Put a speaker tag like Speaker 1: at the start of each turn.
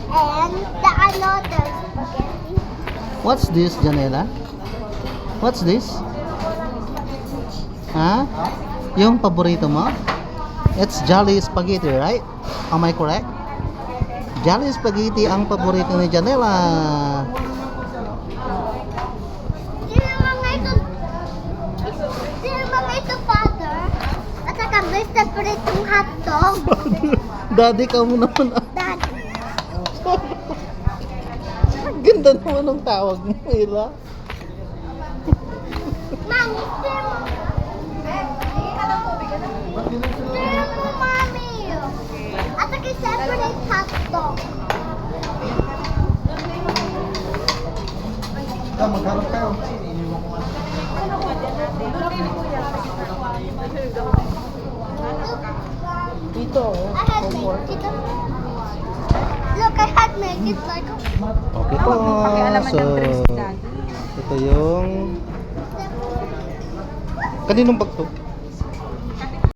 Speaker 1: And the another spaghetti.
Speaker 2: What's this, Janela? What's this? Ha? Yung paborito mo? It's Jolly Spaghetti, right? Am I correct? Jolly Spaghetti ang paborito ni Janela.
Speaker 1: Sino mga ito, Father? At saka may separate yung hotdog.
Speaker 2: Daddy ka mo naman.
Speaker 1: Dad.
Speaker 2: Ganda naman ng tawag mo, Ila.
Speaker 1: Mami, sino mo, Mami? At saka separate hotdog.
Speaker 2: Magharap kayo.
Speaker 3: Dito.
Speaker 1: I had made it. Look, I had made it like a...
Speaker 2: Okay po.
Speaker 3: Pakialaman
Speaker 2: So,
Speaker 3: ng drinks ni Daddy.
Speaker 2: ito yung... Kaninong bag to?